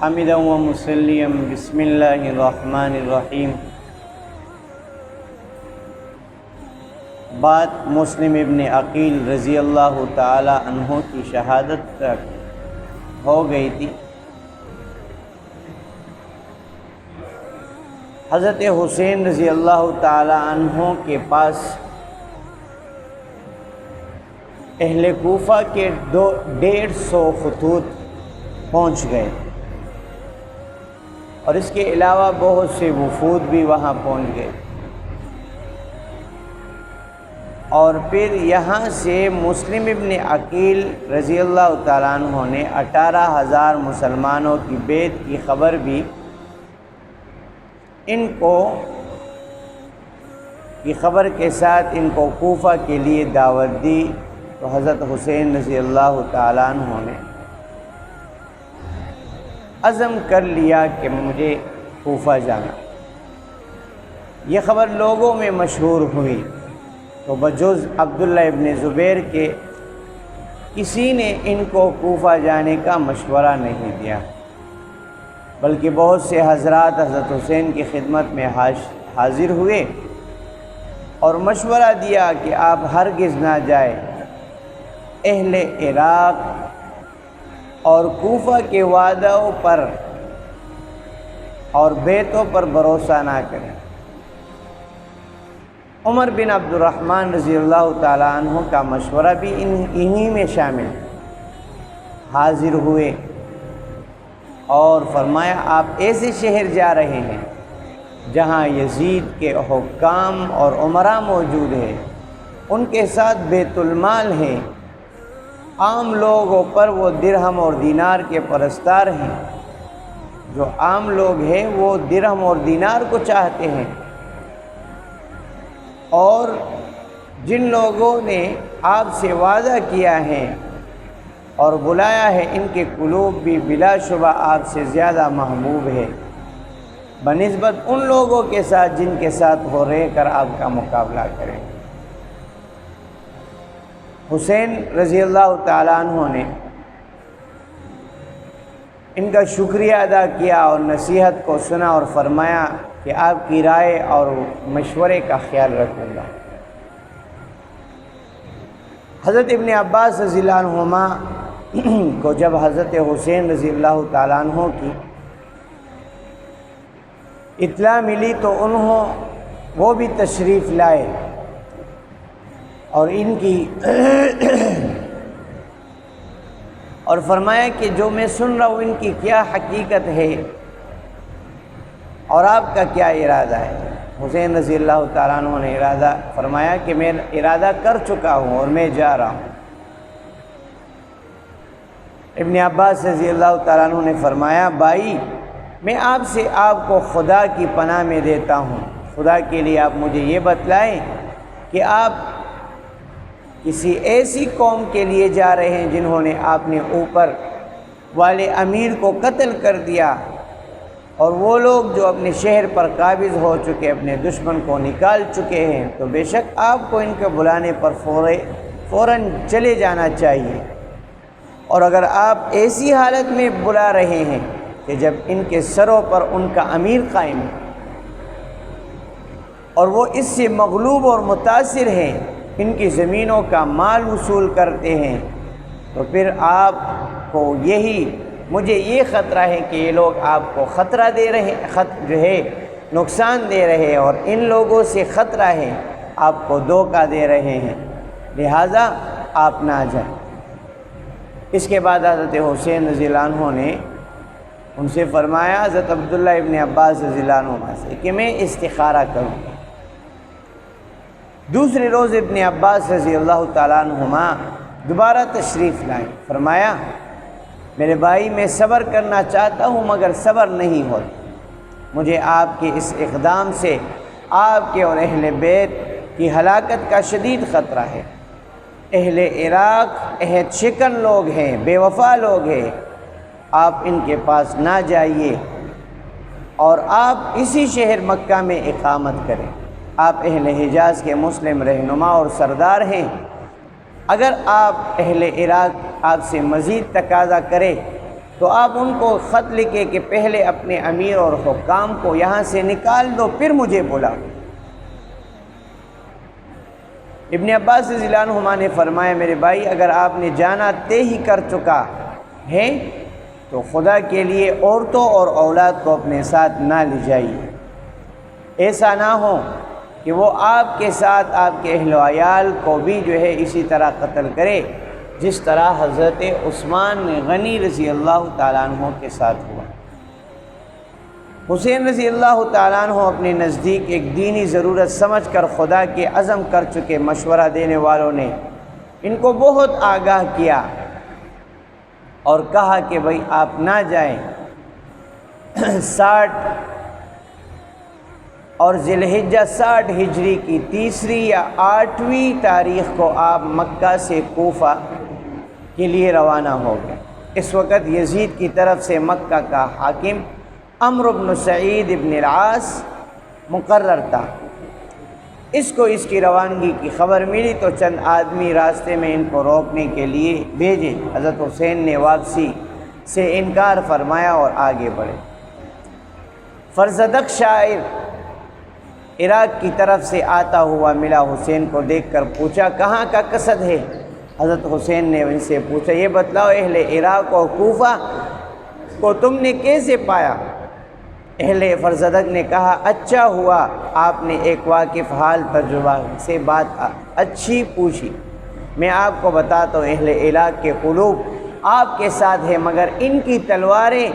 حمدا و مسلم بسم اللہ الرحمن الرحیم۔ بات مسلم ابن عقیل رضی اللہ تعالی عنہ کی شہادت تک ہو گئی تھی۔ حضرت حسین رضی اللہ تعالی عنہ کے پاس اہل کوفہ کے 150 خطوط پہنچ گئے، اور اس کے علاوہ بہت سے وفود بھی وہاں پہنچ گئے، اور پھر یہاں سے مسلم ابن عقیل رضی اللہ تعالیٰ عنہ نے 18,000 مسلمانوں کی بیعت کی خبر بھی ان کو کی خبر کے ساتھ ان کو کوفہ کے لیے دعوت دی۔ تو حضرت حسین رضی اللہ تعالیٰ عنہ نے عزم کر لیا کہ مجھے کوفہ جانا۔ یہ خبر لوگوں میں مشہور ہوئی، تو بجز عبداللہ ابن زبیر کے کسی نے ان کو کوفہ جانے کا مشورہ نہیں دیا، بلکہ بہت سے حضرات حضرت حسین کی خدمت میں حاضر ہوئے اور مشورہ دیا کہ آپ ہرگز نہ جائیں، اہل عراق اور کوفہ کے وعدوں پر اور بیعتوں پر بھروسہ نہ کریں۔ عمر بن عبد الرحمن رضی اللہ تعالیٰ عنہ کا مشورہ بھی انہی میں شامل حاضر ہوئے اور فرمایا آپ ایسے شہر جا رہے ہیں جہاں یزید کے حکام اور امراء موجود ہیں، ان کے ساتھ بیت المال ہے، عام لوگوں پر وہ درہم اور دینار کے پرستار ہیں، جو عام لوگ ہیں وہ درہم اور دینار کو چاہتے ہیں، اور جن لوگوں نے آپ سے وعدہ کیا ہے اور بلایا ہے ان کے قلوب بھی بلا شبہ آپ سے زیادہ محبوب ہے بنسبت ان لوگوں کے ساتھ جن کے ساتھ وہ رہ کر آپ کا مقابلہ کریں۔ حسین رضی اللہ تعالیٰ عنہ نے ان کا شکریہ ادا کیا اور نصیحت کو سنا اور فرمایا کہ آپ کی رائے اور مشورے کا خیال رکھوں گا۔ حضرت ابن عباس رضی اللہ عنہما کو جب حضرت حسین رضی اللہ تعالیٰ عنہ کی اطلاع ملی تو وہ بھی تشریف لائے اور ان کی اور فرمایا کہ جو میں سن رہا ہوں ان کی کیا حقیقت ہے اور آپ کا کیا ارادہ ہے۔ حسین رضی اللہ تعالیٰ عنہ نے ارادہ فرمایا کہ میں ارادہ کر چکا ہوں اور میں جا رہا ہوں۔ ابن عباس رضی اللہ تعالیٰ عنہ نے فرمایا بھائی میں آپ کو خدا کی پناہ میں دیتا ہوں، خدا کے لیے آپ مجھے یہ بتلائیں کہ آپ کسی ایسی قوم کے لیے جا رہے ہیں جنہوں نے آپ نے اوپر والے امیر کو قتل کر دیا، اور وہ لوگ جو اپنے شہر پر قابض ہو چکے اپنے دشمن کو نکال چکے ہیں، تو بے شک آپ کو ان کے بلانے پر فوراً چلے جانا چاہیے، اور اگر آپ ایسی حالت میں بلا رہے ہیں کہ جب ان کے سروں پر ان کا امیر قائم ہے اور وہ اس سے مغلوب اور متاثر ہیں، ان کی زمینوں کا مال وصول کرتے ہیں، تو پھر آپ کو مجھے یہ خطرہ ہے کہ یہ لوگ آپ کو خطرہ دے رہے نقصان دے رہے ہیں، اور ان لوگوں سے خطرہ ہے آپ کو دھوکہ دے رہے ہیں، لہٰذا آپ نہ جائیں۔ اس کے بعد حضرت حسین رضی اللہ عنہ نے ان سے فرمایا حضرت عبداللہ ابن عباس رضی اللہ عنہ سے کہ میں استخارہ کروں گا۔ دوسرے روز ابن عباس رضی اللہ تعالیٰ عنہما دوبارہ تشریف لائے، فرمایا میرے بھائی میں صبر کرنا چاہتا ہوں مگر صبر نہیں ہوتا، مجھے آپ کے اس اقدام سے آپ کے اور اہل بیت کی ہلاکت کا شدید خطرہ ہے۔ اہل عراق عہد شکن لوگ ہیں، بے وفا لوگ ہیں، آپ ان کے پاس نہ جائیے اور آپ اسی شہر مکہ میں اقامت کریں۔ آپ اہل حجاز کے مسلم رہنما اور سردار ہیں، اگر آپ اہل عراق آپ سے مزید تقاضا کرے تو آپ ان کو خط لکھے کہ پہلے اپنے امیر اور حکام کو یہاں سے نکال دو، پھر مجھے بلا۔ ابن عباس رضی اللہ عنہما نے فرمایا میرے بھائی اگر آپ نے جانا طے ہی کر چکا ہے تو خدا کے لیے عورتوں اور اولاد کو اپنے ساتھ نہ لے جائیے، ایسا نہ ہو کہ وہ آپ کے ساتھ آپ کے اہل و عیال کو بھی جو ہے اسی طرح قتل کرے جس طرح حضرت عثمان غنی رضی اللہ تعالیٰ عنہ کے ساتھ ہوا۔ حسین رضی اللہ تعالیٰ عنہ اپنے نزدیک ایک دینی ضرورت سمجھ کر خدا کے عزم کر چکے مشورہ دینے والوں نے ان کو بہت آگاہ کیا اور کہا کہ بھائی آپ نہ جائیں، 60 اور ذی الحجہ 60 ہجری کی 3 یا 8ویں تاریخ کو آپ مکہ سے کوفہ کے لیے روانہ ہو گئے۔ اس وقت یزید کی طرف سے مکہ کا حاکم عمرو بن سعید بن العاص مقرر تھا۔ اس کو اس کی روانگی کی خبر ملی تو چند آدمی راستے میں ان کو روکنے کے لیے بھیجے۔ حضرت حسین نے واپسی سے انکار فرمایا اور آگے بڑھے۔ فرزدق شاعر عراق کی طرف سے آتا ہوا ملا، حسین کو دیکھ کر پوچھا کہاں کا قصد ہے؟ حضرت حسین نے ان سے پوچھا یہ بتلاؤ اہل عراق اور کوفہ کو تم نے کیسے پایا؟ اہل فرزدق نے کہا اچھا ہوا آپ نے ایک واقف حال تجربہ سے بات اچھی پوچھی، میں آپ کو بتاتا ہوں اہل عراق کے قلوب آپ کے ساتھ ہے مگر ان کی تلواریں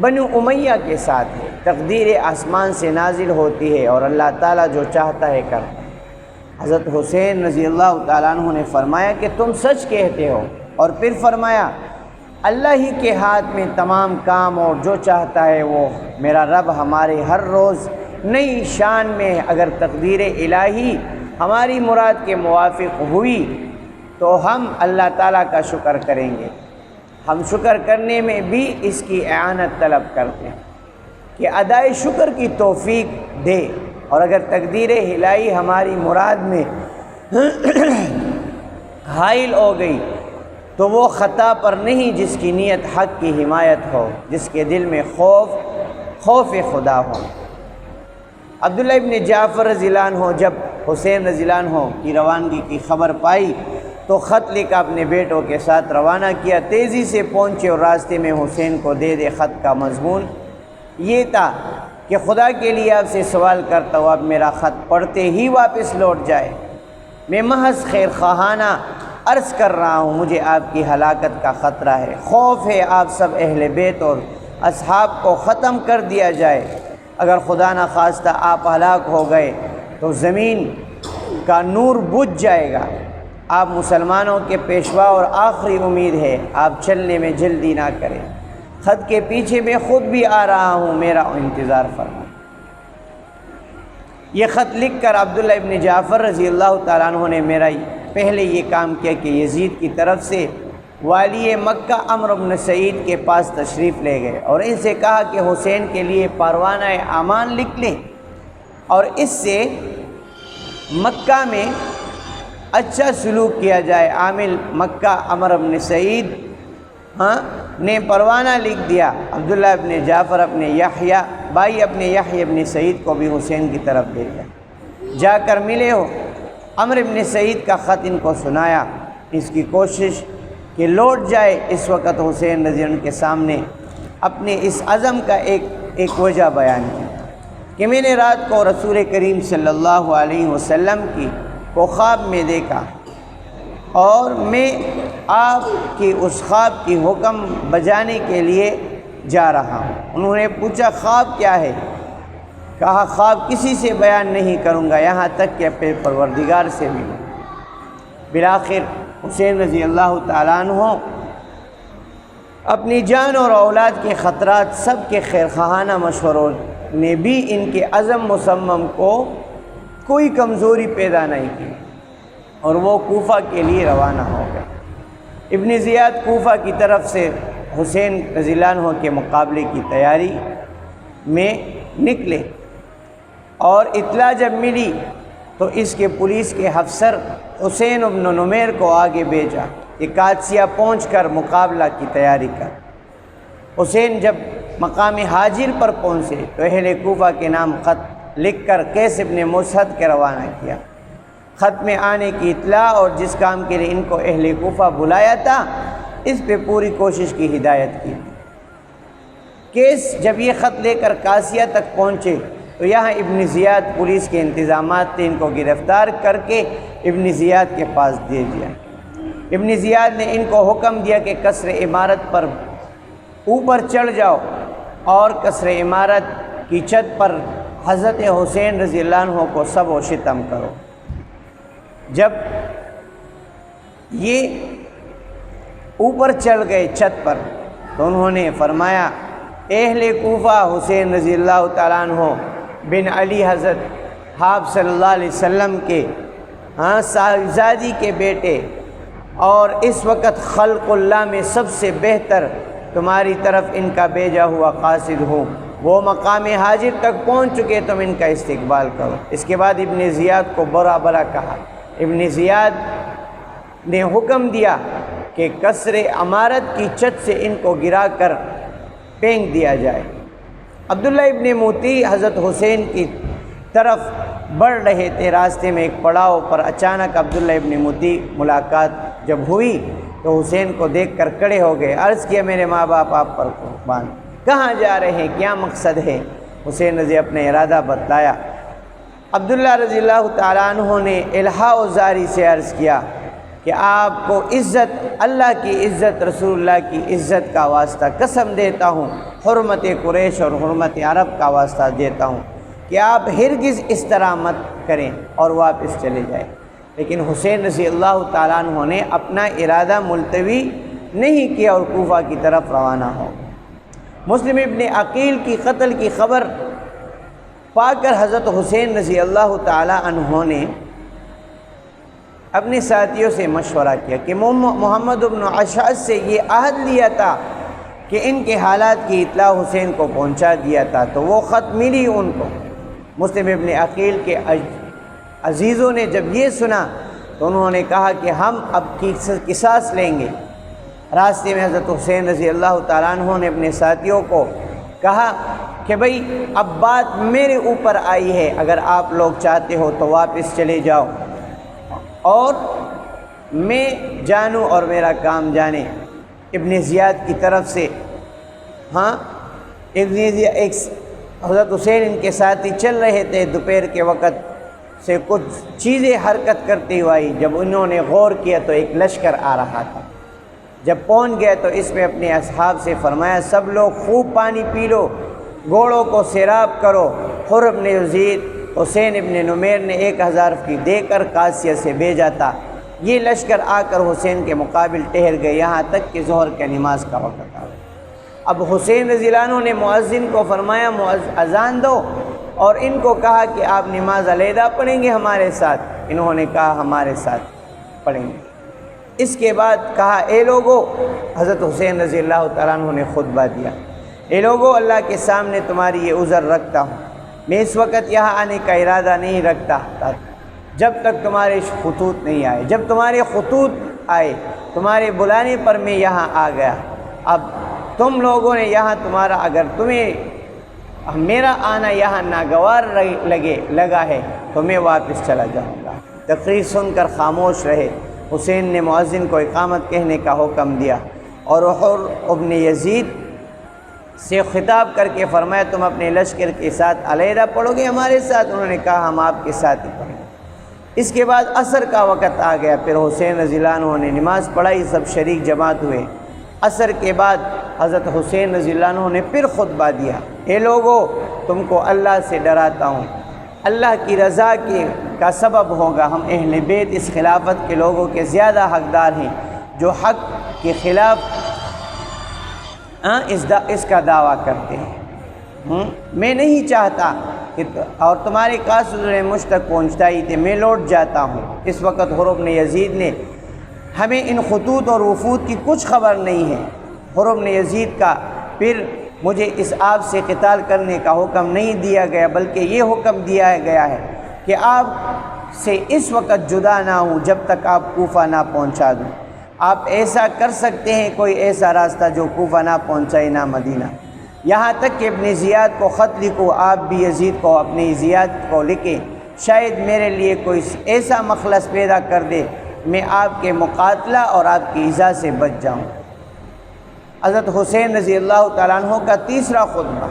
بنو امیہ کے ساتھ ہے۔ تقدیر آسمان سے نازل ہوتی ہے اور اللہ تعالیٰ جو چاہتا ہے کرتا ہے۔ حضرت حسین رضی اللہ تعالیٰ عنہ نے فرمایا کہ تم سچ کہتے ہو، اور پھر فرمایا اللہ ہی کے ہاتھ میں تمام کام اور جو چاہتا ہے وہ میرا رب ہمارے ہر روز نئی شان میں اگر تقدیر الہی ہماری مراد کے موافق ہوئی تو ہم اللہ تعالیٰ کا شکر کریں گے، ہم شکر کرنے میں بھی اس کی اعانت طلب کرتے ہیں کہ ادائے شکر کی توفیق دے، اور اگر تقدیر الہی ہماری مراد میں حائل ہو گئی تو وہ خطا پر نہیں جس کی نیت حق کی حمایت ہو، جس کے دل میں خوف خدا ہو۔ عبداللہ ابن جعفر رضی اللہ عنہ جب حسین رضی اللہ عنہ کی روانگی کی خبر پائی تو خط لکھا اپنے بیٹوں کے ساتھ روانہ کیا، تیزی سے پہنچے اور راستے میں حسین کو دے خط کا مضمون یہ تھا کہ خدا کے لیے آپ سے سوال کرتا ہوں آپ میرا خط پڑھتے ہی واپس لوٹ جائے، میں محض خیر خواہانہ عرض کر رہا ہوں، مجھے آپ کی ہلاکت کا خطرہ ہے، خوف ہے آپ سب اہل بیت اور اصحاب کو ختم کر دیا جائے، اگر خدا نہ خواستہ آپ ہلاک ہو گئے تو زمین کا نور بجھ جائے گا، آپ مسلمانوں کے پیشوا اور آخری امید ہے، آپ چلنے میں جلدی نہ کریں، خط کے پیچھے میں خود بھی آ رہا ہوں، میرا انتظار فرمائیں۔ یہ خط لکھ کر عبداللہ ابن جعفر رضی اللہ تعالیٰ عنہ نے میرا پہلے یہ کام کیا کہ یزید کی طرف سے والی مکہ عمرو بن سعید کے پاس تشریف لے گئے اور ان سے کہا کہ حسین کے لیے پروانہ امان لکھ لیں اور اس سے مکہ میں اچھا سلوک کیا جائے۔ عامل مکہ عمرو بن سعید نے پروانہ لکھ دیا۔ عبداللہ ابن جعفر اپنے یحییٰ ابن سعید کو بھی حسین کی طرف بھیجا، جا کر ملے ہو۔ عمرو بن سعید کا خط ان کو سنایا، اس کی کوشش کہ لوٹ جائے۔ اس وقت حسین رضی اللہ عنہ کے سامنے اپنے اس عزم کا ایک وجہ بیان کی کہ میں نے رات کو رسول کریم صلی اللہ علیہ وسلم کو خواب میں دیکھا اور میں آپ کی اس خواب کی حکم بجانے کے لیے جا رہا ہوں۔ انہوں نے پوچھا خواب کیا ہے؟ کہا خواب کسی سے بیان نہیں کروں گا یہاں تک کہ اپنے پروردگار سے ملوں۔ بالآخر حسین رضی اللہ تعالیٰ عنہ اپنی جان اور اولاد کے خطرات سب کے خیرخواہانہ مشوروں نے بھی ان کے عزم مصمم کو کوئی کمزوری پیدا نہیں کی اور وہ کوفہ کے لیے روانہ ہو گئے۔ ابن زیاد کوفہ کی طرف سے حسین رضی اللہ عنہ کے مقابلے کی تیاری میں نکلے اور اطلاع جب ملی تو اس کے پولیس کے افسر حسین بن نمیر کو آگے بھیجا کہ قادسیہ پہنچ کر مقابلہ کی تیاری کر۔ حسین جب مقام حاجر پر پہنچے تو اہل کوفہ کے نام خط لکھ کر قیس ابن مسعد کے روانہ کیا۔ خط میں آنے کی اطلاع اور جس کام کے لیے ان کو اہل کوفہ بلایا تھا اس پہ پوری کوشش کی، ہدایت کی۔ قیس جب یہ خط لے کر قاسیہ تک پہنچے تو یہاں ابن زیاد پولیس کے انتظامات تھے، ان کو گرفتار کر کے ابن زیاد کے پاس دے دیا۔ ابن زیاد نے ان کو حکم دیا کہ قصر عمارت پر اوپر چڑھ جاؤ اور قصر عمارت کی چھت پر حضرت حسین رضی اللہ عنہ کو سب و شتم کرو۔ جب یہ اوپر چڑھ گئے چھت پر تو انہوں نے فرمایا، اہل کوفہ حسین رضی اللہ تعالیٰ عنہ بن علی حضرت آپ صلی اللہ علیہ وسلم کے صاحبزادی کے بیٹے اور اس وقت خلق اللہ میں سب سے بہتر تمہاری طرف ان کا بھیجا ہوا قاصد ہوں، وہ مقام حاجر تک پہنچ چکے، تم ان کا استقبال کرو۔ اس کے بعد ابن زیاد کو برا برا کہا۔ ابن زیاد نے حکم دیا کہ قصر عمارت کی چھت سے ان کو گرا کر پھینک دیا جائے۔ عبداللہ ابن موتی حضرت حسین کی طرف بڑھ رہے تھے، راستے میں ایک پڑاؤ پر اچانک عبداللہ ابن موتی ملاقات جب ہوئی تو حسین کو دیکھ کر کھڑے ہو گئے، عرض کیا، میرے ماں باپ آپ پر قربان، کہاں جا رہے ہیں، کیا مقصد ہے؟ حسین رضی اپنے ارادہ بتلایا۔ عبداللہ رضی اللہ تعالیٰ عنہ نے الہا و زاری سے عرض کیا کہ آپ کو عزت، اللہ کی عزت، رسول اللہ کی عزت کا واسطہ قسم دیتا ہوں، حرمت قریش اور حرمت عرب کا واسطہ دیتا ہوں کہ آپ ہرگز اس طرح مت کریں اور واپس چلے جائیں۔ لیکن حسین رضی اللہ تعالیٰ عنہ نے اپنا ارادہ ملتوی نہیں کیا اور کوفہ کی طرف روانہ ہو۔ مسلم ابن عقیل کی قتل کی خبر پا کر حضرت حسین رضی اللہ تعالیٰ عنہ نے اپنے ساتھیوں سے مشورہ کیا کہ محمد بن اشعث سے یہ عہد لیا تھا کہ ان کے حالات کی اطلاع حسین کو پہنچا دیا تھا، تو وہ خط ملی ان کو۔ مسلم ابن عقیل کے عزیزوں نے جب یہ سنا تو انہوں نے کہا کہ ہم اب قصاص لیں گے۔ راستے میں حضرت حسین رضی اللہ تعالیٰ عنہ نے اپنے ساتھیوں کو کہا کہ بھئی اب بات میرے اوپر آئی ہے، اگر آپ لوگ چاہتے ہو تو واپس چلے جاؤ اور میں جانوں اور میرا کام جانے۔ ابن زیاد کی طرف سے ابن زیاد ایک حضرت حسین ان کے ساتھ ہی چل رہے تھے، دوپہر کے وقت سے کچھ چیزیں حرکت کرتی ہوئی، جب انہوں نے غور کیا تو ایک لشکر آ رہا تھا۔ جب پہنچ گئے تو اس میں اپنے اصحاب سے فرمایا، سب لوگ خوب پانی پی لو، گھوڑوں کو سیراب کرو۔ حر ابن یزید حسین ابن نمیر نے 1000 کی دے کر قاسیہ سے بھیجا تھا۔ یہ لشکر آ کر حسین کے مقابل ٹھہر گئے یہاں تک کہ ظہر کے نماز کا وقت آ گیا۔ اب حسین رضی اللہ عنہ نے مؤذن کو فرمایا اذان دو، اور ان کو کہا کہ آپ نماز علیحدہ پڑھیں گے ہمارے ساتھ؟ انہوں نے کہا ہمارے ساتھ پڑھیں گے۔ اس کے بعد کہا، اے لوگو، حضرت حسین رضی اللہ تعالیٰ عنہ نے خطبہ دیا، اے لوگو، اللہ کے سامنے تمہاری یہ عذر رکھتا ہوں، میں اس وقت یہاں آنے کا ارادہ نہیں رکھتا جب تک تمہارے خطوط نہیں آئے۔ جب تمہارے خطوط آئے، تمہارے بلانے پر میں یہاں آ گیا۔ اب تم لوگوں نے یہاں تمہارا، اگر تمہیں میرا آنا یہاں ناگوار لگا ہے تو میں واپس چلا جاؤں گا۔ تقریر سن کر خاموش رہے۔ حسین نے مؤذن کو اقامت کہنے کا حکم دیا اور حر ابن یزید سے خطاب کر کے فرمایا، تم اپنے لشکر کے ساتھ علیحدہ پڑھو گے ہمارے ساتھ؟ انہوں نے کہا ہم آپ کے ساتھ ہی پڑھیں گے۔ اس کے بعد عصر کا وقت آ گیا، پھر حسین رضی اللہ عنہ نے نماز پڑھائی، سب شریک جماعت ہوئے۔ عصر کے بعد حضرت حسین رضی اللہ عنہ نے پھر خطبہ دیا، اے لوگو، تم کو اللہ سے ڈراتا ہوں، اللہ کی رضا کا سبب ہوگا، ہم اہل بیت اس خلافت کے لوگوں کے زیادہ حقدار ہیں جو حق کے خلاف اس کا دعویٰ کرتے ہیں۔ میں نہیں چاہتا کہ اور تمہارے قاصد مجھ تک پہنچتا ہی تھے، میں لوٹ جاتا ہوں۔ اس وقت حر ابن یزید نے، ہمیں ان خطوط اور وفود کی کچھ خبر نہیں ہے۔ حر ابن یزید کا، پھر مجھے اس آپ سے قتال کرنے کا حکم نہیں دیا گیا، بلکہ یہ حکم دیا گیا ہے کہ آپ سے اس وقت جدا نہ ہوں جب تک آپ کوفہ نہ پہنچا دوں۔ آپ ایسا کر سکتے ہیں کوئی ایسا راستہ جو کوفہ نہ پہنچائے نہ مدینہ، یہاں تک کہ ابن زیاد کو خط لکھو، آپ بھی یزید کو اپنے زیاد کو لکھیں، شاید میرے لیے کوئی ایسا مخلص پیدا کر دے میں آپ کے مقاتلہ اور آپ کی ایذا سے بچ جاؤں۔ حضرت حسین رضی اللہ تعالیٰ عنہ کا تیسرا خطبہ۔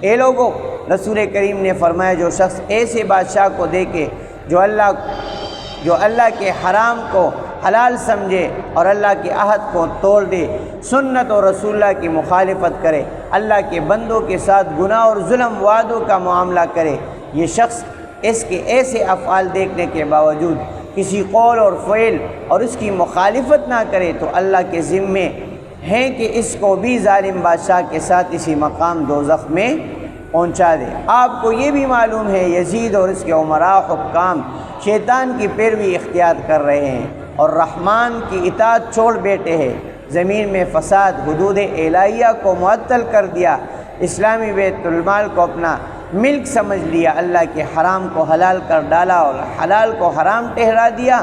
اے لوگوں، رسول کریم نے فرمایا جو شخص ایسے بادشاہ کو دیکھے جو اللہ کے حرام کو حلال سمجھے اور اللہ کے عہد کو توڑ دے، سنت اور رسول اللہ کی مخالفت کرے، اللہ کے بندوں کے ساتھ گناہ اور ظلم وعدوں کا معاملہ کرے، یہ شخص اس کے ایسے افعال دیکھنے کے باوجود کسی قول اور فعل اور اس کی مخالفت نہ کرے تو اللہ کے ذمے ہیں کہ اس کو بھی ظالم بادشاہ کے ساتھ اسی مقام دوزخ میں پہنچا دے۔ آپ کو یہ بھی معلوم ہے یزید اور اس کے عمراء حکام شیطان کی پیروی اختیار کر رہے ہیں اور رحمان کی اطاعت چھوڑ بیٹھے ہیں، زمین میں فساد، حدود الہیہ کو معطل کر دیا، اسلامی بیت المال کو اپنا ملک سمجھ لیا، اللہ کے حرام کو حلال کر ڈالا اور حلال کو حرام ٹھہرا دیا۔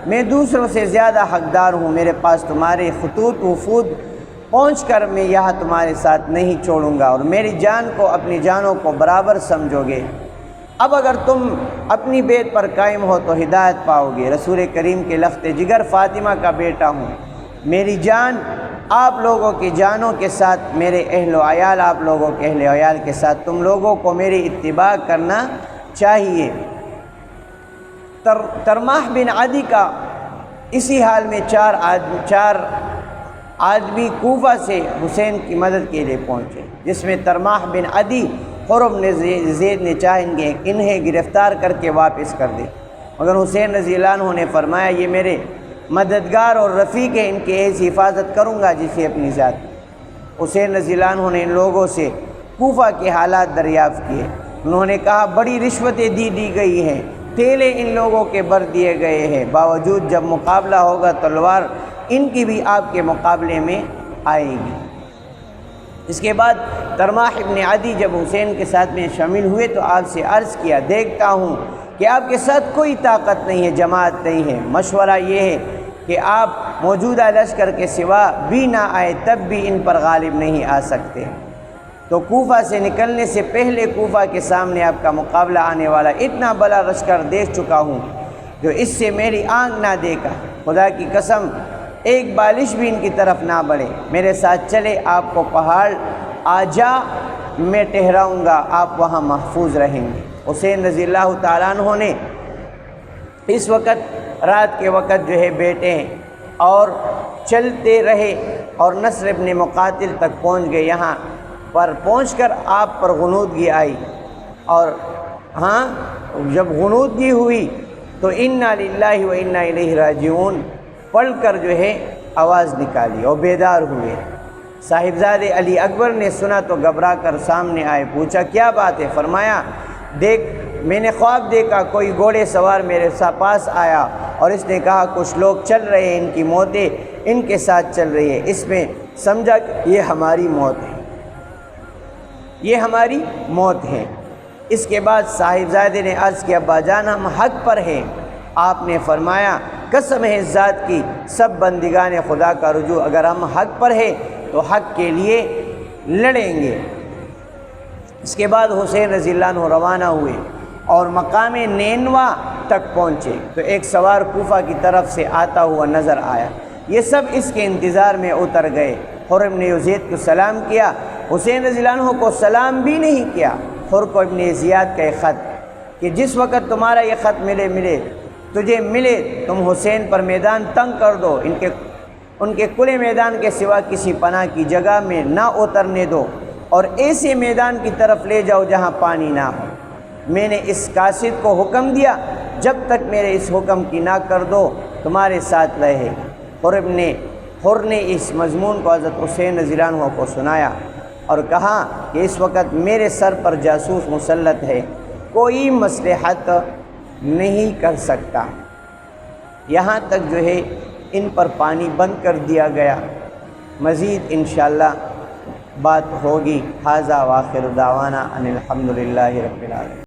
میں دوسروں سے زیادہ حقدار ہوں، میرے پاس تمہارے خطوط وفود پہنچ کر میں یہاں تمہارے ساتھ نہیں چھوڑوں گا اور میری جان کو اپنی جانوں کو برابر سمجھو گے۔ اب اگر تم اپنی بیت پر قائم ہو تو ہدایت پاؤ گے۔ رسول کریم کے لخت جگر فاطمہ کا بیٹا ہوں، میری جان آپ لوگوں کی جانوں کے ساتھ، میرے اہل و عیال آپ لوگوں کے اہل و عیال کے ساتھ، تم لوگوں کو میری اتباع کرنا چاہیے۔ ترماح بن عدی کا اسی حال میں چار آدمی کوفہ سے حسین کی مدد کے لیے پہنچے، جس میں ترماح بن عدی حرم نے زید نے چاہیں گے انہیں گرفتار کر کے واپس کر دے، مگر حسین رضی اللہ عنہ نے فرمایا یہ میرے مددگار اور رفیق ہیں، ان کی ایسی حفاظت کروں گا جسے اپنی ذات۔ حسین رضی اللہ عنہ نے ان لوگوں سے کوفہ کے حالات دریافت کیے، انہوں نے کہا بڑی رشوتیں دی گئی ہیں، تیلے ان لوگوں کے بر دیے گئے ہیں، باوجود جب مقابلہ ہوگا تلوار ان کی بھی آپ کے مقابلے میں آئے گی۔ اس کے بعد ترماح ابن عدی جب حسین کے ساتھ میں شامل ہوئے تو آپ سے عرض کیا دیکھتا ہوں کہ آپ کے ساتھ کوئی طاقت نہیں ہے، جماعت نہیں ہے، مشورہ یہ ہے کہ آپ موجودہ لشکر کے سوا بھی نہ آئے تب بھی ان پر غالب نہیں آ سکتے، تو کوفہ سے نکلنے سے پہلے کوفہ کے سامنے آپ کا مقابلہ آنے والا اتنا بڑا لشکر دیکھ چکا ہوں جو اس سے میری آنکھ نہ دیکھا، خدا کی قسم ایک بالش بھی ان کی طرف نہ بڑھے، میرے ساتھ چلے، آپ کو پہاڑ آجا میں ٹھہراؤں گا، آپ وہاں محفوظ رہیں گے۔ حسین رضی اللہ تعالیٰ عنہ نے اس وقت رات کے وقت جو ہے بیٹھے ہیں اور چلتے رہے اور نصر ابن مقاتل تک پہنچ گئے، یہاں پر پہنچ کر آپ پر غنودگی آئی، اور جب غنودگی ہوئی تو انا للہ و انا الیہ راجعون پڑھ کر جو ہے آواز نکالی اور بیدار ہوئے۔ صاحبزادے علی اکبر نے سنا تو گھبرا کر سامنے آئے، پوچھا کیا بات ہے؟ فرمایا دیکھ میں نے خواب دیکھا، کوئی گھوڑے سوار میرے پاس آیا اور اس نے کہا کچھ لوگ چل رہے ہیں، ان کی موتیں ان کے ساتھ چل رہی ہے، اس میں سمجھا کہ یہ ہماری موت ہے، یہ ہماری موت ہے۔ اس کے بعد صاحبزادے نے عرض کیا ابا جان ہم حق پر ہیں۔ آپ نے فرمایا قسم ہے اس ذات کی سب بندگان خدا کا رجوع، اگر ہم حق پر ہیں تو حق کے لیے لڑیں گے۔ اس کے بعد حسین رضی اللہ عنہ روانہ ہوئے اور مقام نینوا تک پہنچے تو ایک سوار کوفہ کی طرف سے آتا ہوا نظر آیا، یہ سب اس کے انتظار میں اتر گئے۔ حر ابن یزید کو سلام کیا، حسین رضی اللہ عنہ کو سلام بھی نہیں کیا۔ حر کو ابن زیاد کا ایک خط کہ جس وقت تمہارا یہ خط تجھے ملے تم حسین پر میدان تنگ کر دو، ان کے کھلے میدان کے سوا کسی پناہ کی جگہ میں نہ اترنے دو اور ایسے میدان کی طرف لے جاؤ جہاں پانی نہ ہو۔ میں نے اس قاصد کو حکم دیا جب تک میرے اس حکم کی نہ کر دو تمہارے ساتھ رہے۔ حر نے اس مضمون کو حضرت حسین رضی اللہ عنہ کو سنایا اور کہا کہ اس وقت میرے سر پر جاسوس مسلط ہے، کوئی مصلحت نہیں کر سکتا۔ یہاں تک جو ہے ان پر پانی بند کر دیا گیا، مزید انشاءاللہ بات ہوگی۔ ھذا وآخر دعوانا ان الحمدللہ رب العالمین۔